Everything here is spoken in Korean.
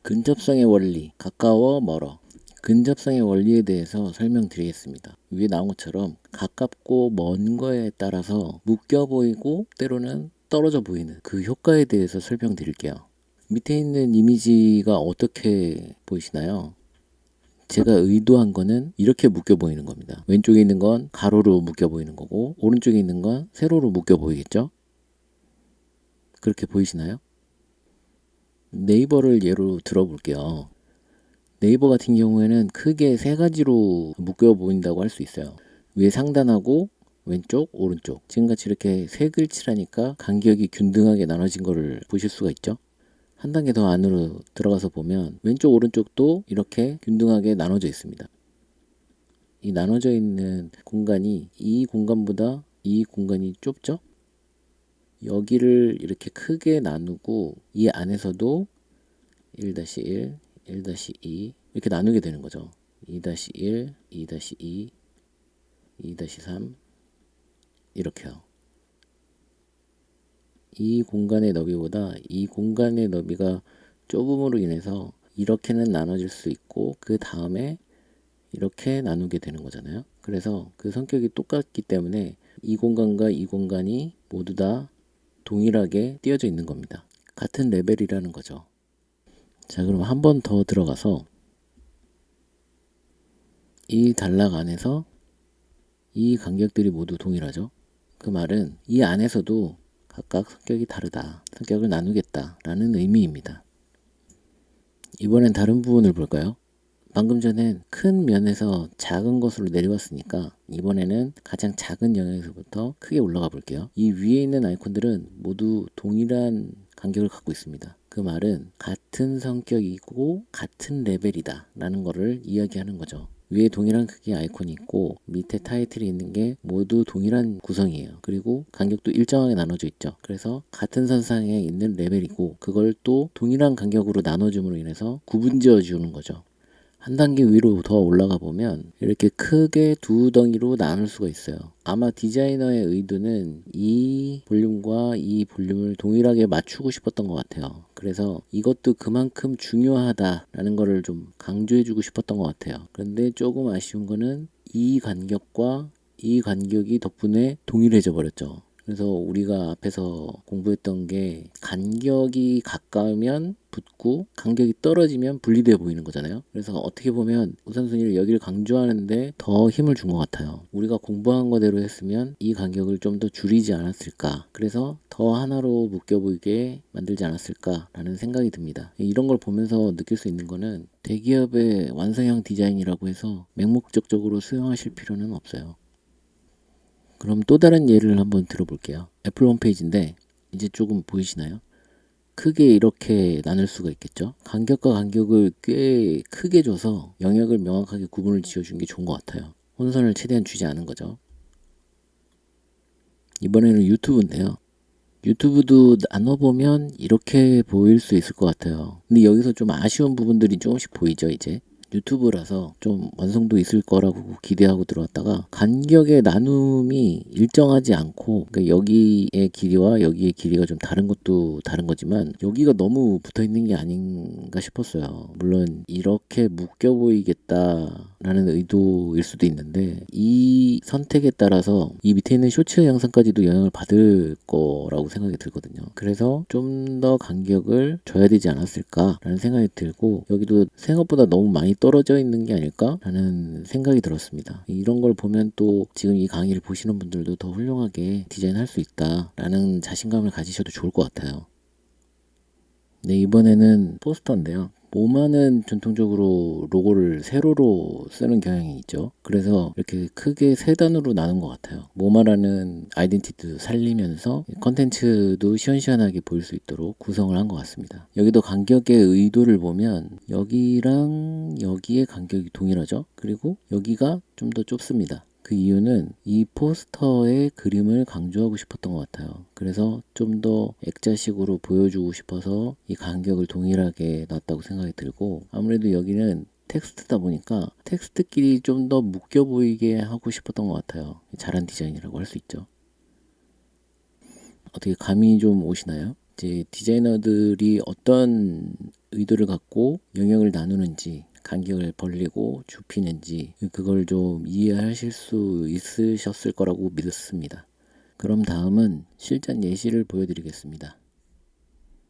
근접성의 원리, 가까워 멀어. 근접성의 원리에 대해서 설명드리겠습니다. 위에 나온 것처럼 가깝고 먼 거에 따라서 묶여 보이고 때로는 떨어져 보이는 그 효과에 대해서 설명드릴게요. 밑에 있는 이미지가 어떻게 보이시나요? 제가 의도한 거는 이렇게 묶여 보이는 겁니다. 왼쪽에 있는 건 가로로 묶여 보이는 거고 오른쪽에 있는 건 세로로 묶여 보이겠죠? 그렇게 보이시나요? 네이버를 예로 들어볼게요. 네이버 같은 경우에는 크게 세 가지로 묶여 보인다고 할 수 있어요. 위에 상단하고 왼쪽, 오른쪽. 지금같이 이렇게 세 글씨라니까 간격이 균등하게 나눠진 거를 보실 수가 있죠. 한 단계 더 안으로 들어가서 보면 왼쪽, 오른쪽도 이렇게 균등하게 나눠져 있습니다. 이 나눠져 있는 공간이 이 공간보다 이 공간이 좁죠? 여기를 이렇게 크게 나누고 이 안에서도 1-1, 1-2 이렇게 나누게 되는 거죠. 2-1, 2-2, 2-3 이렇게요. 이 공간의 너비보다 이 공간의 너비가 좁음으로 인해서 이렇게는 나눠질 수 있고 그 다음에 이렇게 나누게 되는 거잖아요. 그래서 그 성격이 똑같기 때문에 이 공간과 이 공간이 모두 다 동일하게 띄어져 있는 겁니다. 같은 레벨이라는 거죠. 자, 그럼 한 번 더 들어가서 이 단락 안에서 이 간격들이 모두 동일하죠. 그 말은 이 안에서도 각각 성격이 다르다. 성격을 나누겠다 라는 의미입니다. 이번엔 다른 부분을 볼까요? 방금 전엔 큰 면에서 작은 것으로 내려왔으니까 이번에는 가장 작은 영역에서부터 크게 올라가 볼게요. 이 위에 있는 아이콘들은 모두 동일한 간격을 갖고 있습니다. 그 말은 같은 성격이고 같은 레벨이다 라는 것을 이야기하는 거죠. 위에 동일한 크기의 아이콘이 있고 밑에 타이틀이 있는 게 모두 동일한 구성이에요. 그리고 간격도 일정하게 나눠져 있죠. 그래서 같은 선상에 있는 레벨이고 그걸 또 동일한 간격으로 나눠줌으로 인해서 구분지어 주는 거죠. 한 단계 위로 더 올라가 보면 이렇게 크게 두 덩이로 나눌 수가 있어요. 아마 디자이너의 의도는 이 볼륨과 이 볼륨을 동일하게 맞추고 싶었던 것 같아요. 그래서 이것도 그만큼 중요하다라는 거를 좀 강조해주고 싶었던 것 같아요. 그런데 조금 아쉬운 거는 이 간격과 이 간격이 덕분에 동일해져 버렸죠. 그래서 우리가 앞에서 공부했던 게 간격이 가까우면 붙고 간격이 떨어지면 분리되어 보이는 거잖아요. 그래서 어떻게 보면 우선순위를 여기를 강조하는데 더 힘을 준 것 같아요. 우리가 공부한 거대로 했으면 이 간격을 좀 더 줄이지 않았을까. 그래서 더 하나로 묶여 보이게 만들지 않았을까라는 생각이 듭니다. 이런 걸 보면서 느낄 수 있는 거는 대기업의 완성형 디자인이라고 해서 맹목적적으로 수용하실 필요는 없어요. 그럼 또 다른 예를 한번 들어볼게요. 애플 홈페이지인데 이제 조금 보이시나요? 크게 이렇게 나눌 수가 있겠죠. 간격과 간격을 꽤 크게 줘서 영역을 명확하게 구분을 지어준 게 좋은 것 같아요. 혼선을 최대한 주지 않은 거죠. 이번에는 유튜브인데요. 유튜브도 나눠보면 이렇게 보일 수 있을 것 같아요. 근데 여기서 좀 아쉬운 부분들이 조금씩 보이죠, 이제. 유튜브라서 좀 완성도 있을 거라고 기대하고 들어왔다가 간격의 나눔이 일정하지 않고 그러니까 여기의 길이와 여기의 길이가 좀 다른 것도 다른 거지만 여기가 너무 붙어 있는 게 아닌가 싶었어요. 물론 이렇게 묶여 보이겠다라는 의도일 수도 있는데 이 선택에 따라서 이 밑에 있는 쇼츠 영상까지도 영향을 받을 거라고 생각이 들거든요. 그래서 좀 더 간격을 줘야 되지 않았을까라는 생각이 들고 여기도 생각보다 너무 많이 떨어져 있는 게 아닐까라는 생각이 들었습니다. 이런 걸 보면 또 지금 이 강의를 보시는 분들도 더 훌륭하게 디자인할 수 있다라는 자신감을 가지셔도 좋을 것 같아요. 네, 이번에는 포스터인데요. 모마는 전통적으로 로고를 세로로 쓰는 경향이 있죠. 그래서 이렇게 크게 세 단으로 나눈 것 같아요. 모마라는 아이덴티티도 살리면서 컨텐츠도 시원시원하게 보일 수 있도록 구성을 한 것 같습니다. 여기도 간격의 의도를 보면 여기랑 여기의 간격이 동일하죠. 그리고 여기가 좀 더 좁습니다. 그 이유는 이 포스터의 그림을 강조하고 싶었던 것 같아요. 그래서 좀 더 액자식으로 보여주고 싶어서 이 간격을 동일하게 놨다고 생각이 들고 아무래도 여기는 텍스트다 보니까 텍스트끼리 좀 더 묶여 보이게 하고 싶었던 것 같아요. 잘한 디자인이라고 할 수 있죠. 어떻게 감이 좀 오시나요? 이제 디자이너들이 어떤 의도를 갖고 영역을 나누는지 간격을 벌리고 좁히는지 그걸 좀 이해하실 수 있으셨을 거라고 믿습니다. 그럼 다음은 실전 예시를 보여드리겠습니다.